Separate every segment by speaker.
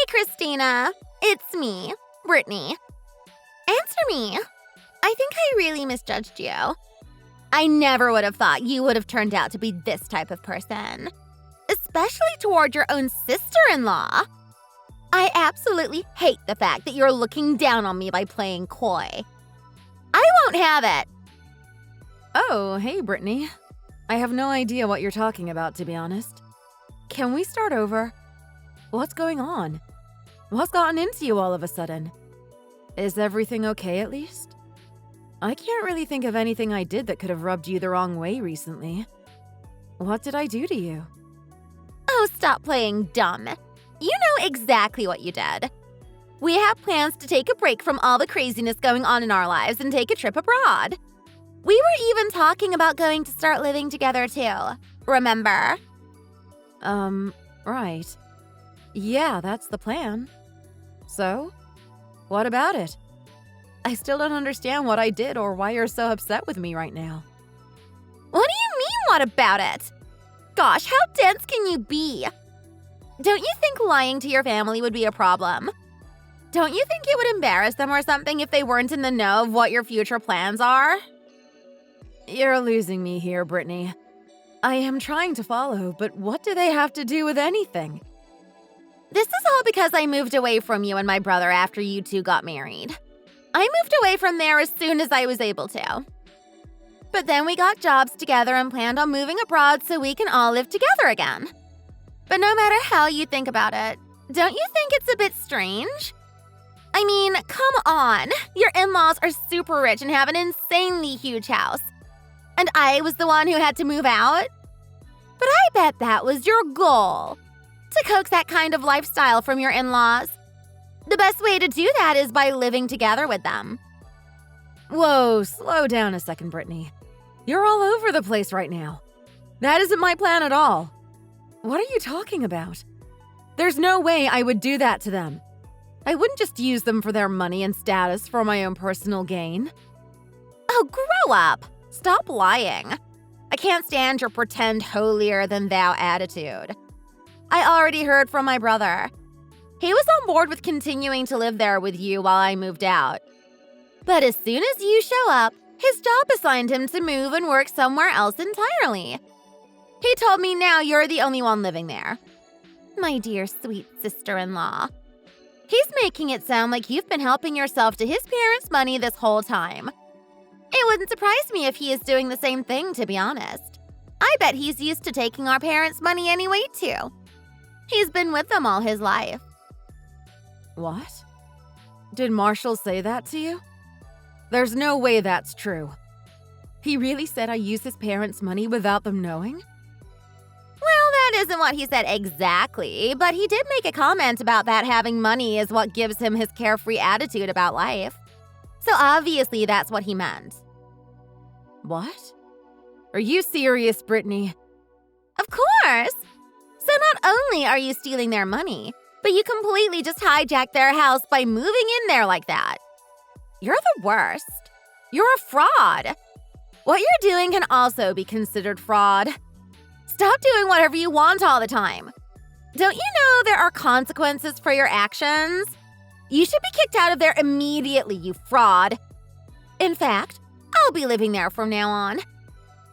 Speaker 1: Christina. It's me, Brittany. Answer me. I think I really misjudged you. I never would have thought you would have turned out to be this type of person. Especially toward your own sister-in-law. I absolutely hate the fact that you're looking down on me by playing coy. I won't have it.
Speaker 2: Oh, hey, Brittany. I have no idea what you're talking about, to be honest. Can we start over? What's going on? What's gotten into you all of a sudden? Is everything okay at least? I can't really think of anything I did that could have rubbed you the wrong way recently. What did I do to you?
Speaker 1: Oh, stop playing dumb. You know exactly what you did. We have plans to take a break from all the craziness going on in our lives and take a trip abroad. We were even talking about going to start living together too. Remember?
Speaker 2: Right. Yeah, that's the plan. So, what about it? I still don't understand what I did or why you're so upset with me right now.
Speaker 1: What do you mean, what about it? Gosh, how dense can you be? Don't you think lying to your family would be a problem? Don't you think it would embarrass them or something if they weren't in the know of what your future plans are?
Speaker 2: You're losing me here, Brittany. I am trying to follow, but what do they have to do with anything?
Speaker 1: This is all because I moved away from you and my brother after you two got married. I moved away from there as soon as I was able to. But then we got jobs together and planned on moving abroad so we can all live together again. But no matter how you think about it, don't you think it's a bit strange? I mean, come on. Your in-laws are super rich and have an insanely huge house. And I was the one who had to move out? But I bet that was your goal, to coax that kind of lifestyle from your in-laws. The best way to do that is by living together with them.
Speaker 2: Whoa, slow down a second, Brittany. You're all over the place right now. That isn't my plan at all. What are you talking about? There's no way I would do that to them. I wouldn't just use them for their money and status for my own personal gain.
Speaker 1: Oh, grow up. Stop lying. I can't stand your pretend holier-than-thou attitude. I already heard from my brother. He was on board with continuing to live there with you while I moved out. But as soon as you show up, his job assigned him to move and work somewhere else entirely. He told me now you're the only one living there. My dear sweet sister-in-law. He's making it sound like you've been helping yourself to his parents' money this whole time. It wouldn't surprise me if he is doing the same thing, to be honest. I bet he's used to taking our parents' money anyway, too. He's been with them all his life.
Speaker 2: What? Did Marshall say that to you? There's no way that's true. He really said I use his parents' money without them knowing?
Speaker 1: Well, that isn't what he said exactly, but he did make a comment about that having money is what gives him his carefree attitude about life. So obviously that's what he meant.
Speaker 2: What? Are you serious, Brittany?
Speaker 1: Of course! So not only are you stealing their money, but you completely just hijacked their house by moving in there like that. You're the worst. You're a fraud. What you're doing can also be considered fraud. Stop doing whatever you want all the time. Don't you know there are consequences for your actions? You should be kicked out of there immediately, you fraud. In fact, I'll be living there from now on.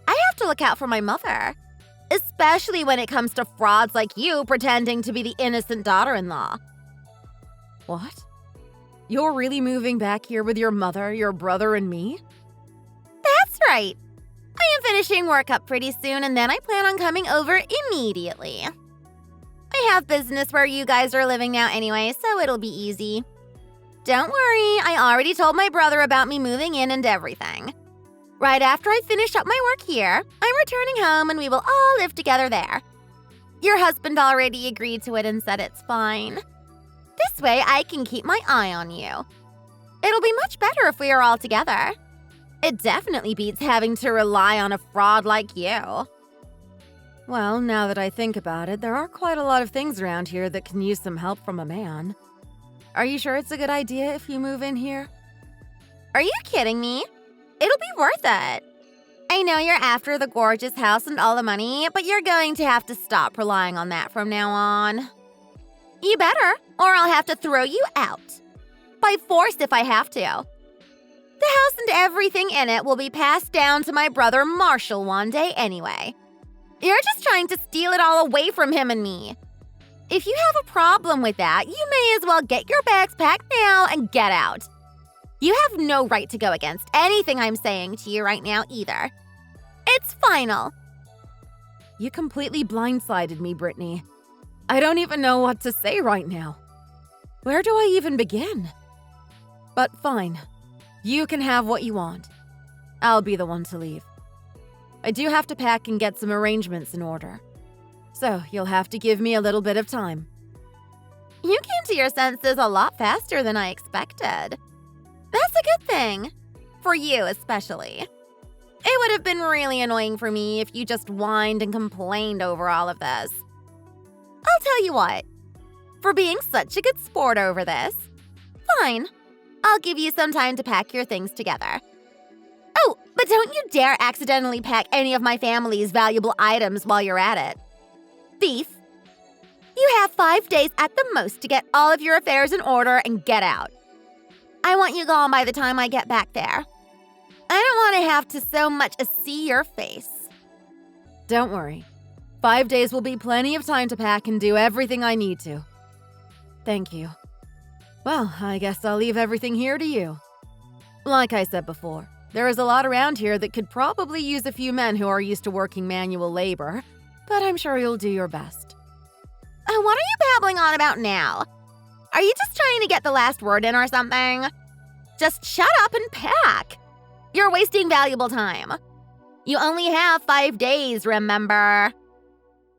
Speaker 1: I have to look out for my mother, especially when it comes to frauds like you pretending to be the innocent daughter-in-law.
Speaker 2: What? You're really moving back here with your mother, your brother, and me?
Speaker 1: That's right. I am finishing work up pretty soon, and then I plan on coming over immediately. I have business where you guys are living now anyway, so it'll be easy. Don't worry, I already told my brother about me moving in and everything. Right after I finish up my work here, I'm returning home and we will all live together there. Your husband already agreed to it and said it's fine. This way I can keep my eye on you. It'll be much better if we are all together. It definitely beats having to rely on a fraud like you.
Speaker 2: Well, now that I think about it, there are quite a lot of things around here that can use some help from a man. Are you sure it's a good idea if you move in here?
Speaker 1: Are you kidding me? It'll be worth it. I know you're after the gorgeous house and all the money, but you're going to have to stop relying on that from now on. You better, or I'll have to throw you out. By force if I have to. The house and everything in it will be passed down to my brother Marshall one day anyway. You're just trying to steal it all away from him and me. If you have a problem with that, you may as well get your bags packed now and get out. You have no right to go against anything I'm saying to you right now either. It's final.
Speaker 2: You completely blindsided me, Brittany. I don't even know what to say right now. Where do I even begin? But fine. You can have what you want. I'll be the one to leave. I do have to pack and get some arrangements in order. So you'll have to give me a little bit of time.
Speaker 1: You came to your senses a lot faster than I expected. That's a good thing. For you especially. It would have been really annoying for me if you just whined and complained over all of this. I'll tell you what. For being such a good sport over this, fine. I'll give you some time to pack your things together. Oh, but don't you dare accidentally pack any of my family's valuable items while you're at it. Thief. You have 5 days at the most to get all of your affairs in order and get out. I want you gone by the time I get back there. I don't want to have to so much as see your face.
Speaker 2: Don't worry. 5 days will be plenty of time to pack and do everything I need to. Thank you. Well, I guess I'll leave everything here to you. Like I said before, there is a lot around here that could probably use a few men who are used to working manual labor, but I'm sure you'll do your best.
Speaker 1: What are you babbling on about now? Are you just trying to get the last word in or something? Just shut up and pack. You're wasting valuable time. You only have 5 days, remember?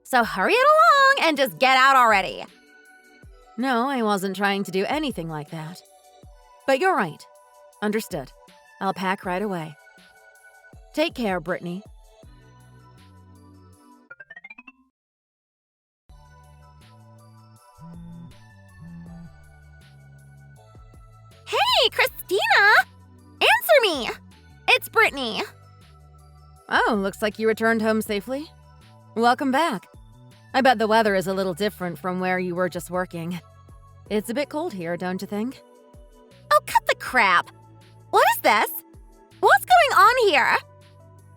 Speaker 1: So hurry it along and just get out already.
Speaker 2: No, I wasn't trying to do anything like that. But you're right. Understood. I'll pack right away. Take care, Brittany.
Speaker 1: Hey, Christina! Answer me! It's Brittany.
Speaker 2: Oh, looks like you returned home safely. Welcome back. I bet the weather is a little different from where you were just working. It's a bit cold here, don't you think?
Speaker 1: Oh, cut the crap. What is this? What's going on here?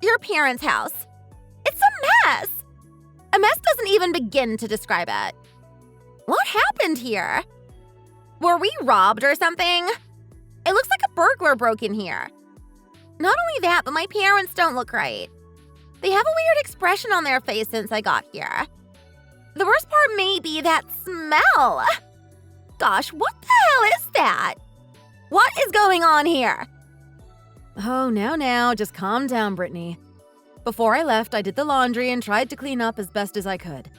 Speaker 1: Your parents' house. It's a mess. A mess doesn't even begin to describe it. What happened here? Were we robbed or something? It looks like a burglar broke in here. Not only that, but my parents don't look right. They have a weird expression on their face since I got here. The worst part may be that smell. Gosh, what the hell is that? What is going on here?
Speaker 2: Oh, now, just calm down, Brittany. Before I left, I did the laundry and tried to clean up as best as I could.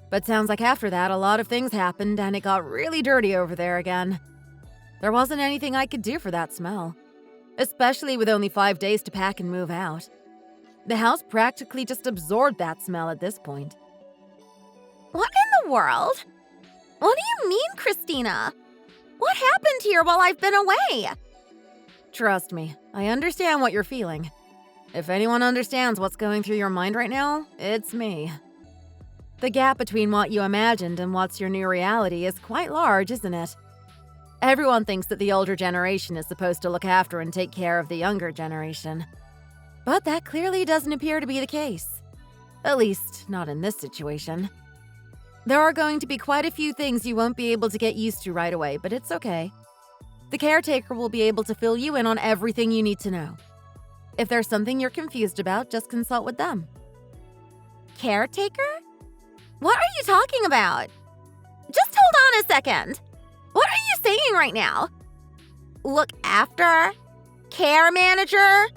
Speaker 2: But sounds like after that, a lot of things happened and it got really dirty over there again. There wasn't anything I could do for that smell, especially with only 5 days to pack and move out. The house practically just absorbed that smell at this point.
Speaker 1: What in the world? What do you mean, Christina? What happened here while I've been away?
Speaker 2: Trust me, I understand what you're feeling. If anyone understands what's going through your mind right now, it's me. The gap between what you imagined and what's your new reality is quite large, isn't it? Everyone thinks that the older generation is supposed to look after and take care of the younger generation. But that clearly doesn't appear to be the case. At least, not in this situation. There are going to be quite a few things you won't be able to get used to right away, but it's okay. The caretaker will be able to fill you in on everything you need to know. If there's something you're confused about, just consult with them.
Speaker 1: Caretaker? What are you talking about? Just hold on a second. What are you saying right now? Look after? Care manager?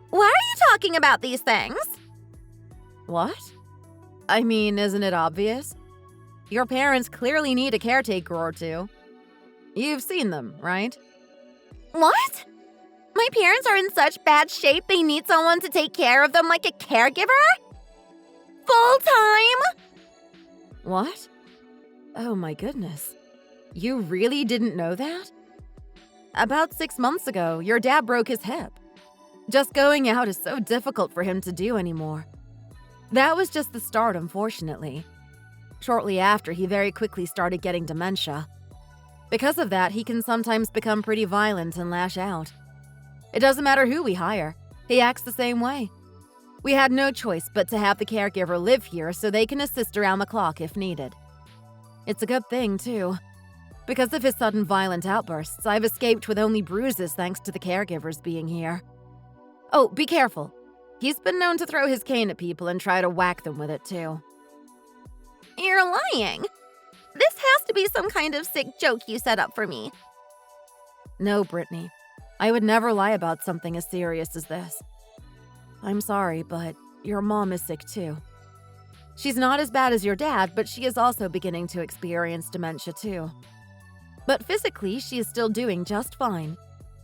Speaker 1: Why are you talking about these things?
Speaker 2: What? I mean, isn't it obvious? Your parents clearly need a caretaker or two. You've seen them, right?
Speaker 1: What? My parents are in such bad shape they need someone to take care of them like a caregiver? Full time?
Speaker 2: What? Oh my goodness. You really didn't know that? About 6 months ago, your dad broke his hip. Just going out is so difficult for him to do anymore. That was just the start, unfortunately. Shortly after, he very quickly started getting dementia. Because of that, he can sometimes become pretty violent and lash out. It doesn't matter who we hire, he acts the same way. We had no choice but to have the caregiver live here so they can assist around the clock if needed. It's a good thing, too. Because of his sudden violent outbursts, I've escaped with only bruises thanks to the caregivers being here. Oh, be careful. He's been known to throw his cane at people and try to whack them with it, too.
Speaker 1: You're lying. This has to be some kind of sick joke you set up for me.
Speaker 2: No, Brittany. I would never lie about something as serious as this. I'm sorry, but your mom is sick too. She's not as bad as your dad, but she is also beginning to experience dementia too. But physically, she is still doing just fine.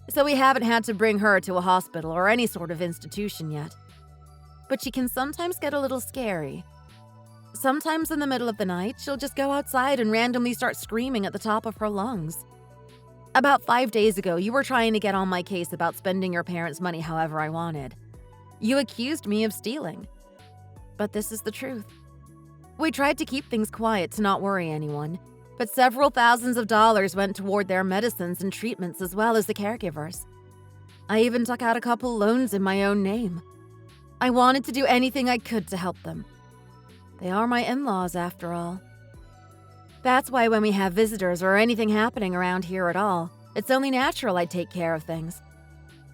Speaker 2: So we haven't had to bring her to a hospital or any sort of institution yet. But she can sometimes get a little scary. Sometimes in the middle of the night, she'll just go outside and randomly start screaming at the top of her lungs. About 5 days ago, you were trying to get on my case about spending your parents' money however I wanted. You accused me of stealing. But this is the truth. We tried to keep things quiet to not worry anyone, but several thousands of dollars went toward their medicines and treatments as well as the caregivers. I even took out a couple loans in my own name. I wanted to do anything I could to help them. They are my in-laws, after all. That's why when we have visitors or anything happening around here at all, it's only natural I take care of things.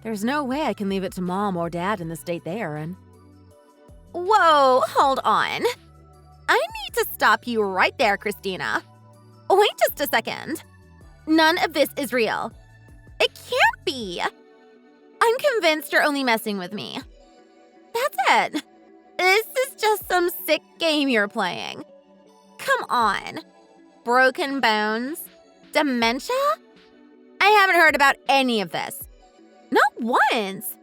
Speaker 2: There's no way I can leave it to Mom or Dad in the state they are in.
Speaker 1: Whoa, hold on. I need to stop you right there, Christina. Wait just a second. None of this is real. It can't be. I'm convinced you're only messing with me. That's it. This is just some sick game you're playing. Come on. Broken bones? Dementia? I haven't heard about any of this. Not once.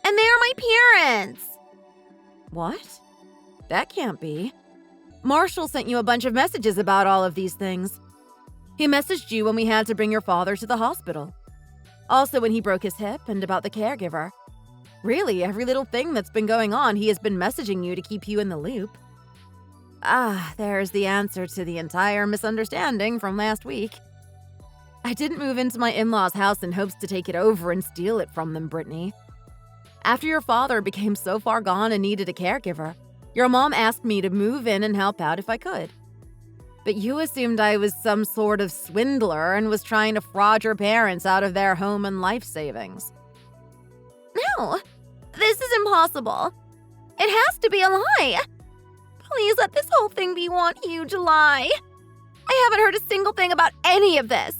Speaker 1: And they are my parents.
Speaker 2: What? That can't be. Marshall sent you a bunch of messages about all of these things. He messaged you when we had to bring your father to the hospital. Also when he broke his hip and about the caregiver. Really, every little thing that's been going on, he has been messaging you to keep you in the loop. There's the answer to the entire misunderstanding from last week. I didn't move into my in-laws' house in hopes to take it over and steal it from them, Brittany. After your father became so far gone and needed a caregiver, your mom asked me to move in and help out if I could. But you assumed I was some sort of swindler and was trying to fraud your parents out of their home and life savings.
Speaker 1: No, this is impossible. It has to be a lie. Please let this whole thing be one huge lie. I haven't heard a single thing about any of this.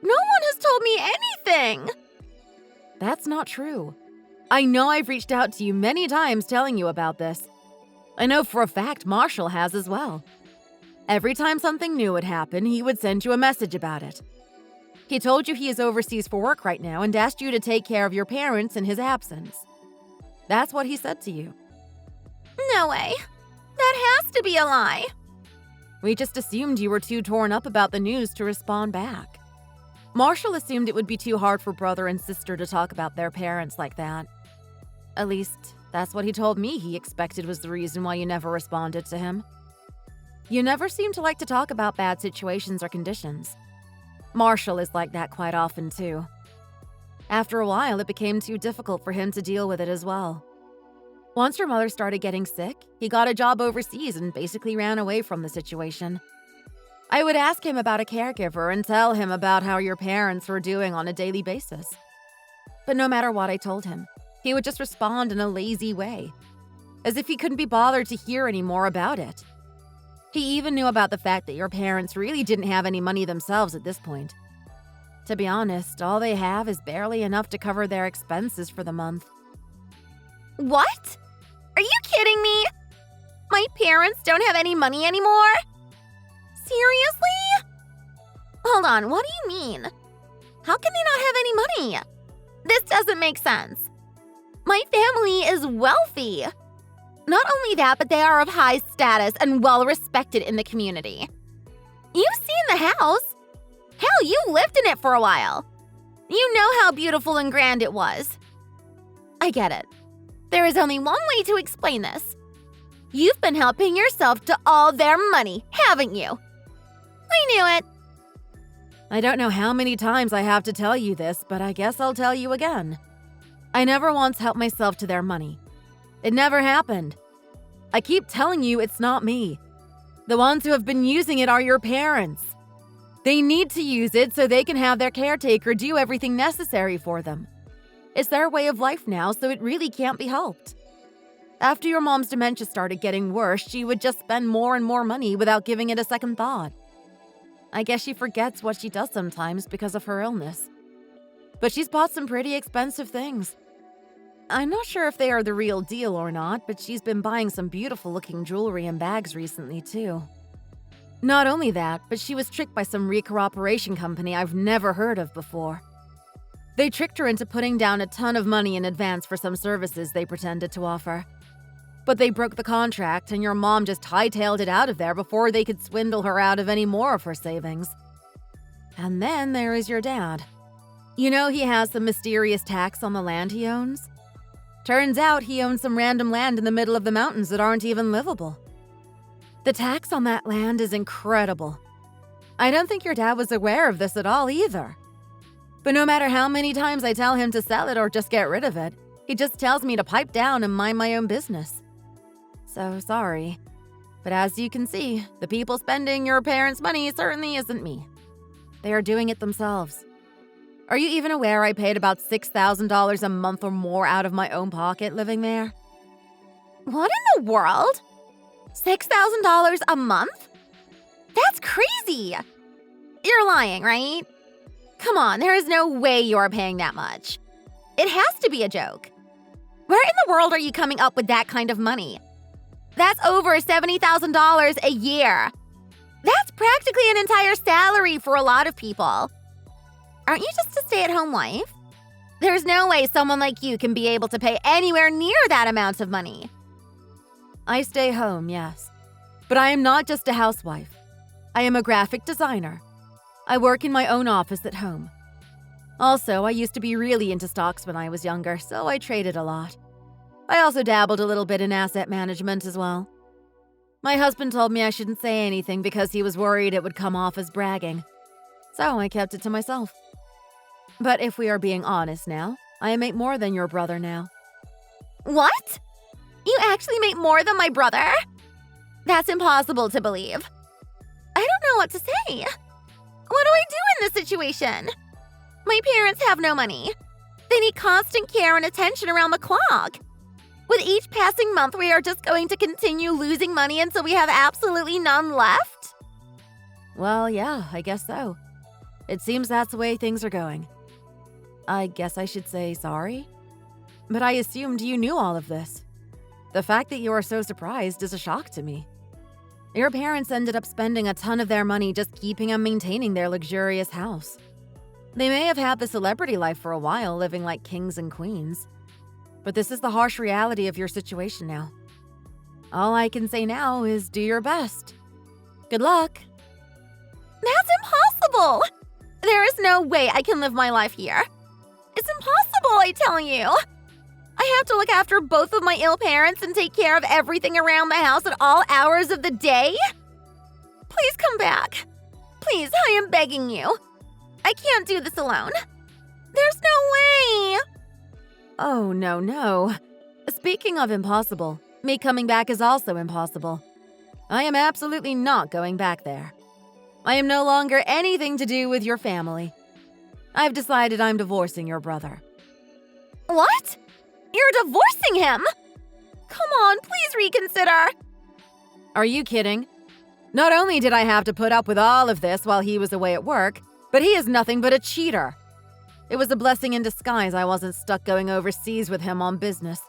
Speaker 1: No one has told me anything.
Speaker 2: That's not true. I know I've reached out to you many times telling you about this. I know for a fact Marshall has as well. Every time something new would happen, he would send you a message about it. He told you he is overseas for work right now and asked you to take care of your parents in his absence. That's what he said to you.
Speaker 1: No way. That has to be a lie.
Speaker 2: We just assumed you were too torn up about the news to respond back. Marshall assumed it would be too hard for brother and sister to talk about their parents like that. At least, that's what he told me he expected was the reason why you never responded to him. You never seem to like to talk about bad situations or conditions. Marshall is like that quite often, too. After a while, it became too difficult for him to deal with it as well. Once your mother started getting sick, he got a job overseas and basically ran away from the situation. I would ask him about a caregiver and tell him about how your parents were doing on a daily basis. But no matter what I told him, he would just respond in a lazy way, as if he couldn't be bothered to hear any more about it. He even knew about the fact that your parents really didn't have any money themselves at this point. To be honest, all they have is barely enough to cover their expenses for the month.
Speaker 1: What? Are you kidding me? My parents don't have any money anymore? Seriously? Hold on, what do you mean? How can they not have any money? This doesn't make sense. My family is wealthy. Not only that, but they are of high status and well respected in the community. You've seen the house. Hell, you lived in it for a while. You know how beautiful and grand it was. I get it. There is only one way to explain this. You've been helping yourself to all their money, haven't you? I knew it.
Speaker 2: I don't know how many times I have to tell you this, but I guess I'll tell you again. I never once helped myself to their money. It never happened. I keep telling you it's not me. The ones who have been using it are your parents. They need to use it so they can have their caretaker do everything necessary for them. It's their way of life now, so it really can't be helped. After your mom's dementia started getting worse, she would just spend more and more money without giving it a second thought. I guess she forgets what she does sometimes because of her illness. But she's bought some pretty expensive things. I'm not sure if they are the real deal or not, but she's been buying some beautiful-looking jewelry and bags recently, too. Not only that, but she was tricked by some recooperation company I've never heard of before. They tricked her into putting down a ton of money in advance for some services they pretended to offer. But they broke the contract, and your mom just hightailed it out of there before they could swindle her out of any more of her savings. And then there is your dad. You know he has some mysterious tax on the land he owns? Turns out he owns some random land in the middle of the mountains that aren't even livable. The tax on that land is incredible. I don't think your dad was aware of this at all either. But no matter how many times I tell him to sell it or just get rid of it, he just tells me to pipe down and mind my own business. So sorry. But as you can see, the people spending your parents' money certainly isn't me. They are doing it themselves. Are you even aware I paid about $6,000 a month or more out of my own pocket living there?
Speaker 1: What in the world? $6,000 a month? That's crazy! You're lying, right? Come on, there is no way you're paying that much. It has to be a joke. Where in the world are you coming up with that kind of money? That's over $70,000 a year. That's practically an entire salary for a lot of people. Aren't you just a stay-at-home wife? There's no way someone like you can be able to pay anywhere near that amount of money.
Speaker 2: I stay home, yes. But I am not just a housewife. I am a graphic designer. I work in my own office at home. Also, I used to be really into stocks when I was younger, so I traded a lot. I also dabbled a little bit in asset management as well. My husband told me I shouldn't say anything because he was worried it would come off as bragging. So I kept it to myself. But if we are being honest now, I make more than your brother now.
Speaker 1: What? You actually make more than my brother? That's impossible to believe. I don't know what to say. What do I do in this situation? My parents have no money. They need constant care and attention around the clock. With each passing month, we are just going to continue losing money until we have absolutely none left?
Speaker 2: Well, yeah, I guess so. It seems that's the way things are going. I guess I should say sorry? But I assumed you knew all of this. The fact that you are so surprised is a shock to me. Your parents ended up spending a ton of their money just keeping and maintaining their luxurious house. They may have had the celebrity life for a while, living like kings and queens. But this is the harsh reality of your situation now. All I can say now is do your best. Good luck.
Speaker 1: That's impossible! There is no way I can live my life here. It's impossible, I tell you. I have to look after both of my ill parents and take care of everything around the house at all hours of the day. Please come back. Please, I am begging you. I can't do this alone. There's no way.
Speaker 2: Oh, no. Speaking of impossible, me coming back is also impossible. I am absolutely not going back there. I am no longer anything to do with your family. I've decided I'm divorcing your brother.
Speaker 1: What? You're divorcing him? Come on, please reconsider.
Speaker 2: Are you kidding? Not only did I have to put up with all of this while he was away at work, but he is nothing but a cheater. It was a blessing in disguise I wasn't stuck going overseas with him on business.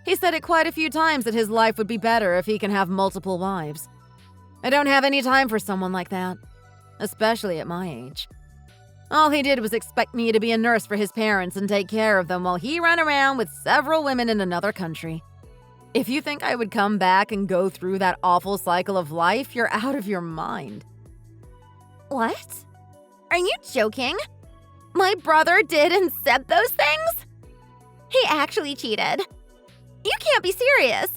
Speaker 2: He said it quite a few times that his life would be better if he can have multiple wives. I don't have any time for someone like that, especially at my age. All he did was expect me to be a nurse for his parents and take care of them while he ran around with several women in another country. If you think I would come back and go through that awful cycle of life, you're out of your mind.
Speaker 1: What? Are you joking? My brother did and said those things? He actually cheated. You can't be serious.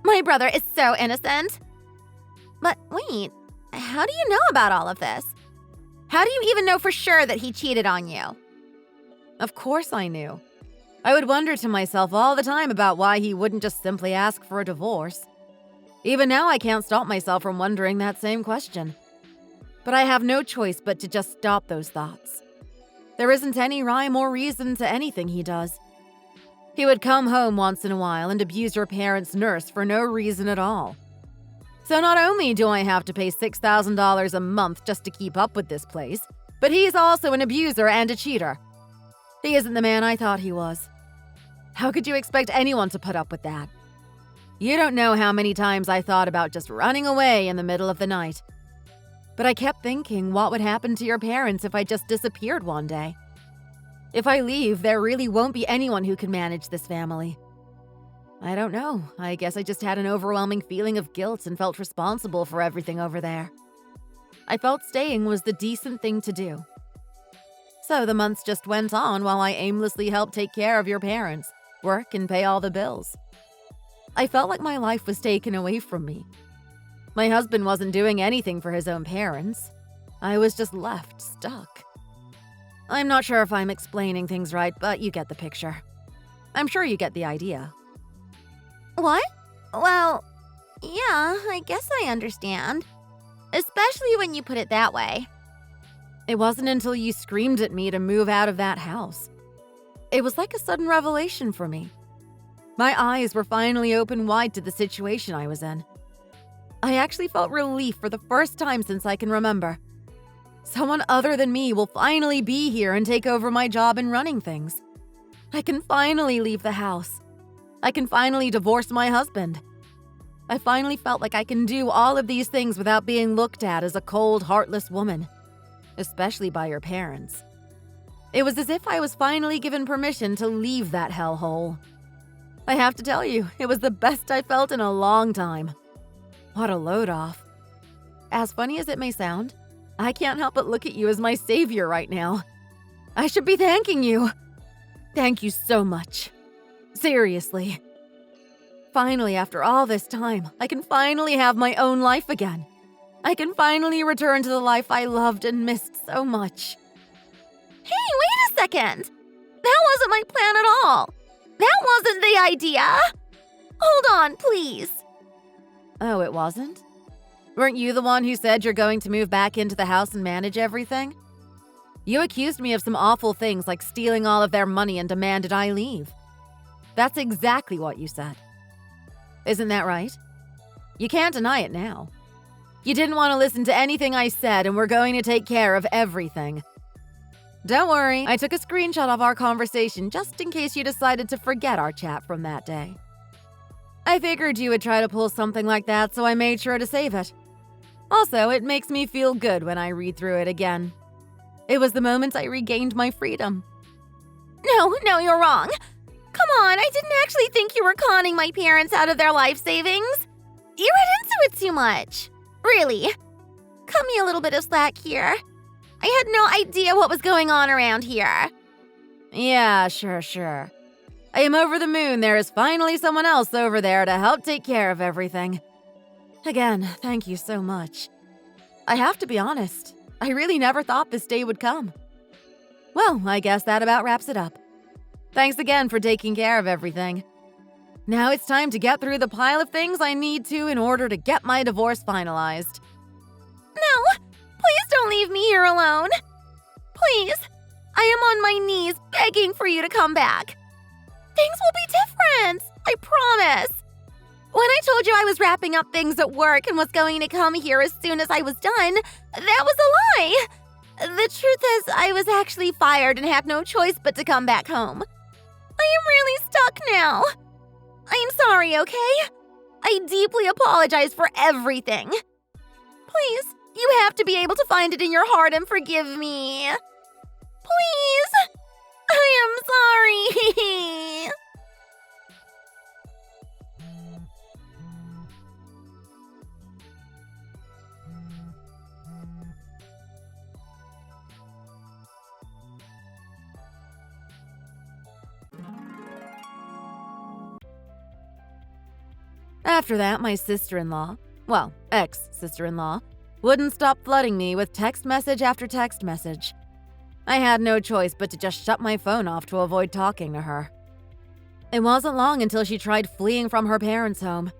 Speaker 1: My brother is so innocent. But wait, how do you know about all of this? How do you even know for sure that he cheated on you?
Speaker 2: Of course I knew. I would wonder to myself all the time about why he wouldn't just simply ask for a divorce. Even now, I can't stop myself from wondering that same question. But I have no choice but to just stop those thoughts. There isn't any rhyme or reason to anything he does. He would come home once in a while and abuse your parents' nurse for no reason at all. So not only do I have to pay $6,000 a month just to keep up with this place, but he's also an abuser and a cheater. He isn't the man I thought he was. How could you expect anyone to put up with that? You don't know how many times I thought about just running away in the middle of the night. But I kept thinking, what would happen to your parents if I just disappeared one day? If I leave, there really won't be anyone who can manage this family. I don't know. I guess I just had an overwhelming feeling of guilt and felt responsible for everything over there. I felt staying was the decent thing to do. So the months just went on while I aimlessly helped take care of your parents, work, and pay all the bills. I felt like my life was taken away from me. My husband wasn't doing anything for his own parents. I was just left stuck. I'm not sure if I'm explaining things right, but you get the picture. I'm sure you get the idea.
Speaker 1: What? Well, yeah, I guess I understand. Especially when you put it that way.
Speaker 2: It wasn't until you screamed at me to move out of that house. It was like a sudden revelation for me. My eyes were finally open wide to the situation I was in. I actually felt relief for the first time since I can remember. Someone other than me will finally be here and take over my job in running things. I can finally leave the house. I can finally divorce my husband. I finally felt like I can do all of these things without being looked at as a cold, heartless woman, especially by your parents. It was as if I was finally given permission to leave that hellhole. I have to tell you, it was the best I felt in a long time. What a load off. As funny as it may sound, I can't help but look at you as my savior right now. I should be thanking you. Thank you so much. Seriously. Finally, after all this time, I can finally have my own life again. I can finally return to the life I loved and missed so much.
Speaker 1: Hey, wait a second! That wasn't my plan at all! That wasn't the idea! Hold on, please.
Speaker 2: Oh, it wasn't? Weren't you the one who said you're going to move back into the house and manage everything? You accused me of some awful things like stealing all of their money and demanded I leave. That's exactly what you said. Isn't that right? You can't deny it now. You didn't want to listen to anything I said and we're going to take care of everything. Don't worry, I took a screenshot of our conversation just in case you decided to forget our chat from that day. I figured you would try to pull something like that, so I made sure to save it. Also, it makes me feel good when I read through it again. It was the moment I regained my freedom.
Speaker 1: No, you're wrong. Come on, I didn't actually think you were conning my parents out of their life savings. You read into it too much. Really. Cut me a little bit of slack here. I had no idea what was going on around here.
Speaker 2: Yeah, sure. I am over the moon. There is finally someone else over there to help take care of everything. Again, thank you so much. I have to be honest, I really never thought this day would come. Well, I guess that about wraps it up. Thanks again for taking care of everything. Now it's time to get through the pile of things I need to in order to get my divorce finalized.
Speaker 1: No, please don't leave me here alone. Please, I am on my knees begging for you to come back. Things will be different, I promise. When I told you I was wrapping up things at work and was going to come here as soon as I was done, that was a lie. The truth is, I was actually fired and had no choice but to come back home. I am really stuck now. I'm sorry, okay? I deeply apologize for everything. Please, you have to be able to find it in your heart and forgive me. Please! I am sorry!
Speaker 2: After that, my sister-in-law, well, ex-sister-in-law, wouldn't stop flooding me with text message after text message. I had no choice but to just shut my phone off to avoid talking to her. It wasn't long until she tried fleeing from her parents' home.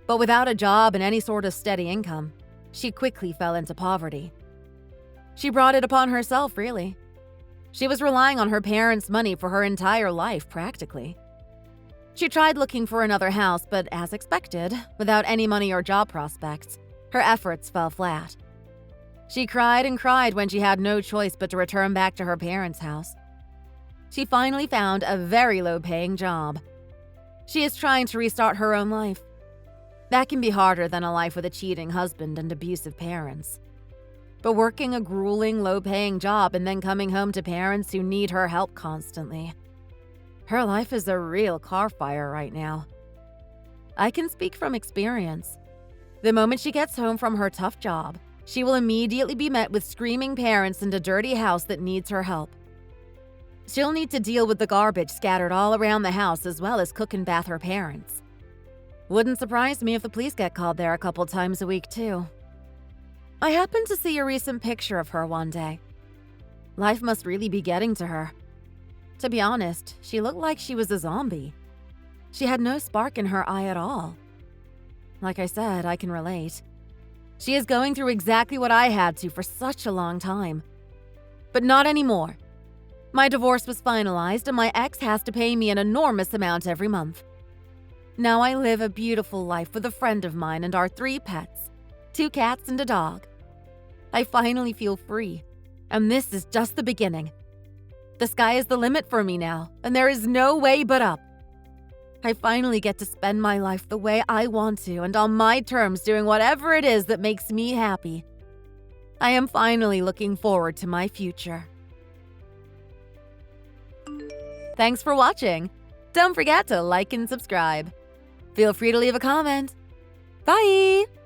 Speaker 2: But without a job and any sort of steady income, she quickly fell into poverty. She brought it upon herself, really. She was relying on her parents' money for her entire life, practically. She tried looking for another house, but as expected, without any money or job prospects, her efforts fell flat. She cried and cried when she had no choice but to return back to her parents' house. She finally found a very low-paying job. She is trying to restart her own life. That can be harder than a life with a cheating husband and abusive parents. But working a grueling, low-paying job and then coming home to parents who need her help constantly. Her life is a real car fire right now. I can speak from experience. The moment she gets home from her tough job, she will immediately be met with screaming parents and a dirty house that needs her help. She'll need to deal with the garbage scattered all around the house as well as cook and bath her parents. Wouldn't surprise me if the police get called there a couple times a week, too. I happened to see a recent picture of her one day. Life must really be getting to her. To be honest, she looked like she was a zombie. She had no spark in her eye at all. Like I said, I can relate. She is going through exactly what I had to for such a long time. But not anymore. My divorce was finalized and my ex has to pay me an enormous amount every month. Now I live a beautiful life with a friend of mine and our 3 pets, 2 cats and a dog. I finally feel free, and this is just the beginning. The sky is the limit for me now, and there is no way but up. I finally get to spend my life the way I want to and on my terms, doing whatever it is that makes me happy. I am finally looking forward to my future. Thanks for watching. Don't forget to like and subscribe. Feel free to leave a comment. Bye!